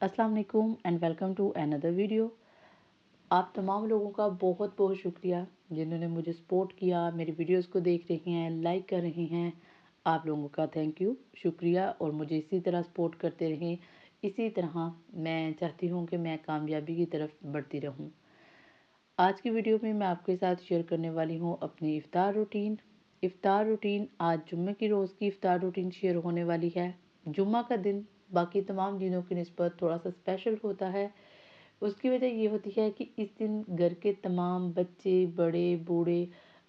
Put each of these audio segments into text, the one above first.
अस्सलाम वालेकुम and welcome to another video. आप तमाम लोगों का बहुत बहुत शुक्रिया जिन्होंने मुझे सपोर्ट किया, मेरी वीडियोस को देख रहे हैं, लाइक कर रहे हैं। आप लोगों का थैंक यू, शुक्रिया। और मुझे इसी तरह सपोर्ट करते रहें। इसी तरह मैं चाहती हूँ कि मैं कामयाबी की तरफ बढ़ती रहूँ। आज की वीडियो में मैं आपके साथ शेयर करने वाली हूँ अपनी इफ्तार रूटीन। इफ्तार रूटीन आज जुम्मे की रोज़ की इफ्तार रूटीन शेयर होने वाली है। जुम्मा का दिन बाकी तमाम दिनों की निस्बत थोड़ा सा स्पेशल होता है। उसकी वजह ये होती है कि इस दिन घर के तमाम बच्चे, बड़े, बूढ़े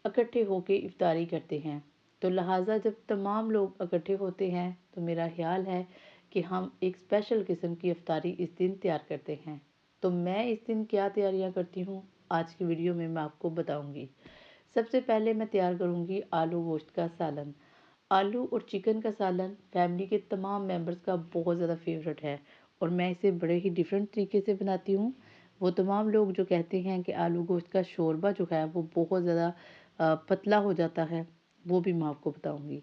इकट्ठे होकर इफ्तारी करते हैं। तो लिहाजा जब तमाम लोग इकट्ठे होते हैं तो मेरा ख्याल है कि हम एक स्पेशल किस्म की इफ्तारी इस दिन तैयार करते हैं। तो मैं इस दिन क्या तैयारियां करती हूँ आज की वीडियो में मैं आपको बताऊंगी। सबसे पहले मैं तैयार करूंगी आलू गोश्त का सालन। आलू और चिकन का सालन फैमिली के तमाम मेंबर्स का बहुत ज़्यादा फेवरेट है और मैं इसे बड़े ही डिफरेंट तरीके से बनाती हूँ। वो तमाम लोग जो कहते हैं कि आलू गोश्त का शोरबा जो है वो बहुत ज़्यादा पतला हो जाता है, वो भी मैं आपको बताऊँगी।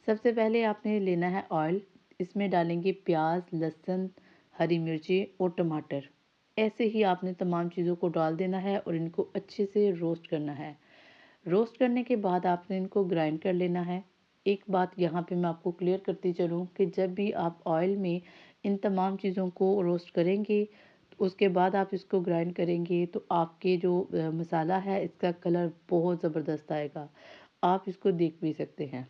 सबसे पहले आपने लेना है ऑयल। इसमें डालेंगे प्याज, लहसुन, हरी मिर्ची और टमाटर। ऐसे ही आपने तमाम चीज़ों को डाल देना है और इनको अच्छे से रोस्ट करना है। रोस्ट करने के बाद आपने इनको ग्राइंड कर लेना है। एक बात यहाँ पे मैं आपको क्लियर करती चलूँ कि जब भी आप ऑयल में इन तमाम चीज़ों को रोस्ट करेंगे, तो उसके बाद आप इसको ग्राइंड करेंगे तो आपके जो मसाला है इसका कलर बहुत ज़बरदस्त आएगा। आप इसको देख भी सकते हैं।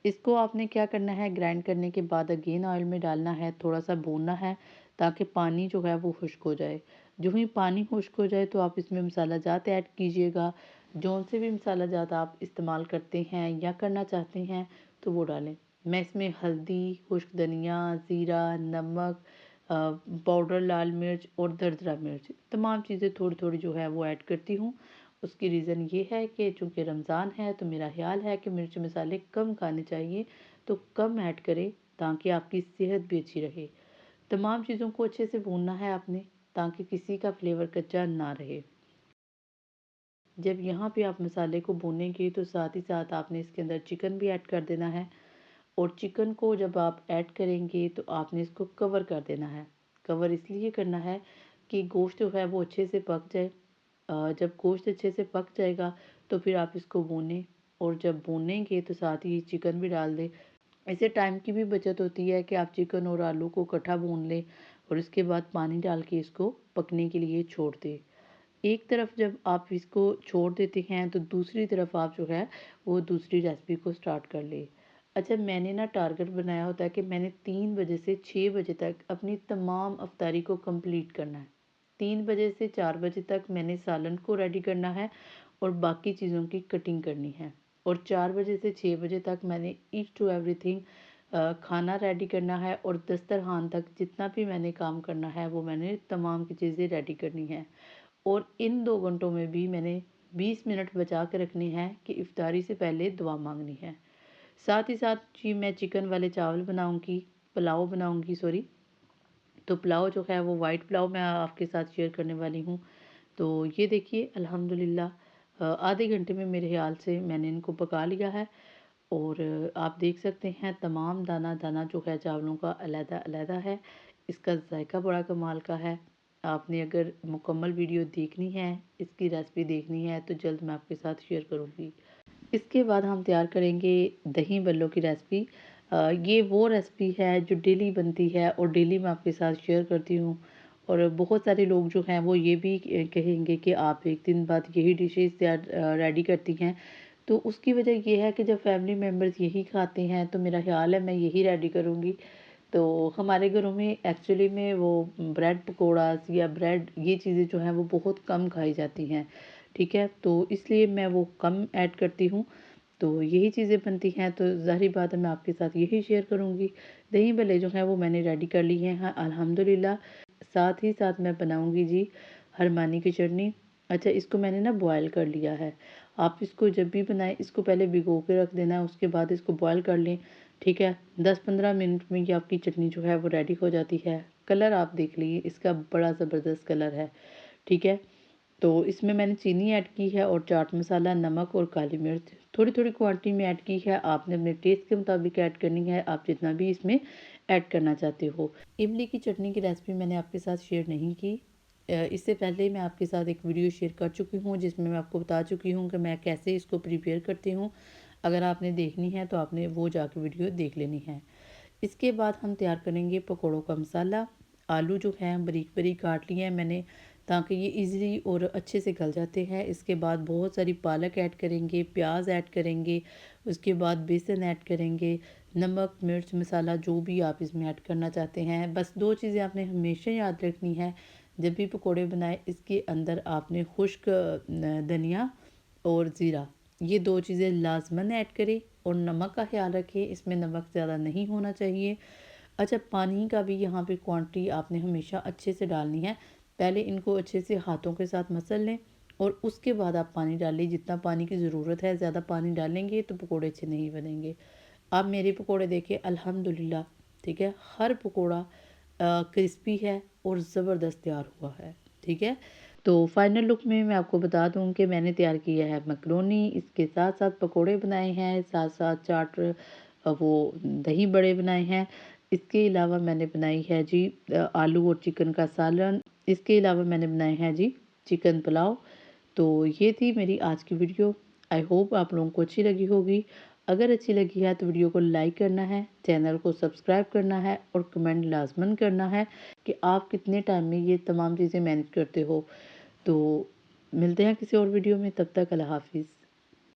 इसको आपने क्या करना है, ग्राइंड करने के बाद अगेन ऑयल में डालना है, थोड़ा सा भूनना है ताकि पानी जो है वो खुश्क हो जाए। जो ही पानी खुश्क हो जाए तो आप इसमें मसाला जात ऐड कीजिएगा। जौन से भी मसाला जात आप इस्तेमाल करते हैं या करना चाहते हैं तो वो डालें। मैं इसमें हल्दी, खुश्क धनिया, ज़ीरा, नमक, पाउडर लाल मिर्च और दरदरा मिर्च तमाम चीज़ें थोड़ी थोड़ी जो है वो ऐड करती हूँ। उसकी रीज़न ये है कि चूँकि रमज़ान है तो मेरा ख़्याल है कि मिर्च मसाले कम खाने चाहिए, तो कम ऐड करें ताकि आपकी सेहत भी अच्छी रहे। तमाम चीज़ों को अच्छे से भूनना है आपने ताकि किसी का फ्लेवर कच्चा ना रहे। जब यहाँ पे आप मसाले को भूनेंगे तो साथ ही साथ आपने इसके अंदर चिकन भी ऐड कर देना है और चिकन को जब आप ऐड करेंगे तो आपने इसको कवर कर देना है। कवर इसलिए करना है कि गोश्त जो है वो अच्छे से पक जाए। जब गोश्त अच्छे से पक जाएगा तो फिर आप इसको भूनें और जब भूनेंगे तो साथ ही चिकन भी डाल दें। इससे टाइम की भी बचत होती है कि आप चिकन और आलू को इकट्ठा भून लें और उसके बाद पानी डाल के इसको पकने के लिए छोड़ दें। एक तरफ जब आप इसको छोड़ देते हैं तो दूसरी तरफ आप जो है वो दूसरी रेसिपी को स्टार्ट कर ले। अच्छा, मैंने ना टारगेट बनाया होता है कि मैंने 3 बजे से 6 बजे तक अपनी तमाम अफ्तारी को कंप्लीट करना है। 3 बजे से 4 बजे तक मैंने सालन को रेडी करना है और बाकी चीज़ों की कटिंग करनी है और 4 बजे से 6 बजे तक मैंने ईच टू एवरीथिंग खाना रेडी करना है और दस्तरखान तक जितना भी मैंने काम करना है वो मैंने तमाम की चीज़ें रेडी करनी है। और इन 2 घंटों में भी मैंने 20 मिनट बचा के रखने हैं कि इफ्तारी से पहले दुआ मांगनी है। साथ ही साथ जी मैं चिकन वाले चावल बनाऊंगी, पुलाव बनाऊंगी सॉरी। तो पुलाव जो है वो वाइट पुलाव मैं आपके साथ शेयर करने वाली हूँ। तो ये देखिए अल्हम्दुलिल्लाह आधे घंटे में मेरे ख्याल से मैंने इनको पका लिया है और आप देख सकते हैं तमाम दाना दाना जो है चावलों का अलग-अलग है। इसका जायका बड़ा कमाल का है। आपने अगर मुकम्मल वीडियो देखनी है, इसकी रेसिपी देखनी है तो जल्द मैं आपके साथ शेयर करूँगी। इसके बाद हम तैयार करेंगे दही बल्लों की रेसिपी। ये वो रेसिपी है जो डेली बनती है और डेली मैं आपके साथ शेयर करती हूँ और बहुत सारे लोग जो हैं वो ये भी कहेंगे कि आप एक दिन बाद यही डिशेज़ तैयार रेडी करती हैं। तो उसकी वजह ये है कि जब फैमिली मेम्बर्स यही खाते हैं तो मेरा ख़्याल है मैं यही रेडी करूँगी। तो हमारे घरों में एक्चुअली में वो ब्रेड पकौड़ास या ब्रेड ये चीज़ें जो हैं वो बहुत कम खाई जाती हैं, ठीक है? तो इसलिए मैं वो कम ऐड करती हूँ। तो यही चीज़ें बनती हैं तो ज़ाहिर बात है मैं आपके साथ यही शेयर करूँगी। दही भल्ले जो हैं वो मैंने रेडी कर लिए हैं अल्हम्दुलिल्लाह। साथ ही साथ मैं बनाऊँगी जी हरमानी की चटनी। अच्छा, इसको मैंने ना बॉयल कर लिया है। आप इसको जब भी बनाएँ इसको पहले भिगो के रख देना है, उसके बाद इसको बॉयल कर लें, ठीक है? 10-15 मिनट में ये आपकी चटनी जो है वो रेडी हो जाती है। कलर आप देख लीजिए, इसका बड़ा ज़बरदस्त कलर है, ठीक है? तो इसमें मैंने चीनी ऐड की है और चाट मसाला, नमक और काली मिर्च थोड़ी-थोड़ी क्वांटिटी में ऐड की है। आपने अपने टेस्ट के मुताबिक ऐड करनी है, आप जितना भी इसमें ऐड करना चाहते हो। इमली की चटनी की रेसिपी मैंने आपके साथ शेयर नहीं की। इससे पहले मैं आपके साथ एक वीडियो शेयर कर चुकी हूँ जिसमें मैं आपको बता चुकी हूँ कि मैं कैसे इसको प्रिपेयर करती हूँ। अगर आपने देखनी है तो आपने वो जाके वीडियो देख लेनी है। इसके बाद हम तैयार करेंगे पकौड़ों का मसाला। आलू जो है बारीक बारीक काट लिए हैं मैंने, ताकि ये इजीली और अच्छे से गल जाते हैं। इसके बाद बहुत सारी पालक ऐड करेंगे, प्याज ऐड करेंगे, उसके बाद बेसन ऐड करेंगे, नमक मिर्च मसाला जो भी आप इसमें ऐड करना चाहते हैं। बस दो चीज़ें आपने हमेशा याद रखनी है जब भी पकौड़े बनाए, इसके अंदर आपने खुश्क धनिया और ज़ीरा, ये दो चीज़ें लाजमन ऐड करें। और नमक का ख्याल रखें, इसमें नमक ज़्यादा नहीं होना चाहिए। अच्छा, पानी का भी यहाँ पे क्वांटिटी आपने हमेशा अच्छे से डालनी है। पहले इनको अच्छे से हाथों के साथ मसल लें और उसके बाद आप पानी डालें। जितना पानी की ज़रूरत है, ज़्यादा पानी डालेंगे तो पकौड़े अच्छे नहीं बनेंगे। आप मेरे पकौड़े देखिए अल्हम्दुलिल्लाह, ठीक है, हर पकौड़ा क्रिस्पी है और ज़बरदस्त तैयार हुआ है, ठीक है। तो फाइनल लुक में मैं आपको बता दूं कि मैंने तैयार किया है मकरोनी, इसके साथ साथ पकोड़े बनाए हैं, साथ साथ चाट वो दही बड़े बनाए हैं। इसके अलावा मैंने बनाई है जी आलू और चिकन का सालन। इसके अलावा मैंने बनाए हैं जी चिकन पुलाव। तो ये थी मेरी आज की वीडियो। आई होप आप लोगों को अच्छी लगी होगी। अगर अच्छी लगी है तो वीडियो को लाइक करना है, चैनल को सब्सक्राइब करना है और कमेंट लाजमन करना है कि आप कितने टाइम में ये तमाम चीज़ें मैनेज करते हो। तो मिलते हैं किसी और वीडियो में, तब तक अल्लाह हाफिज़।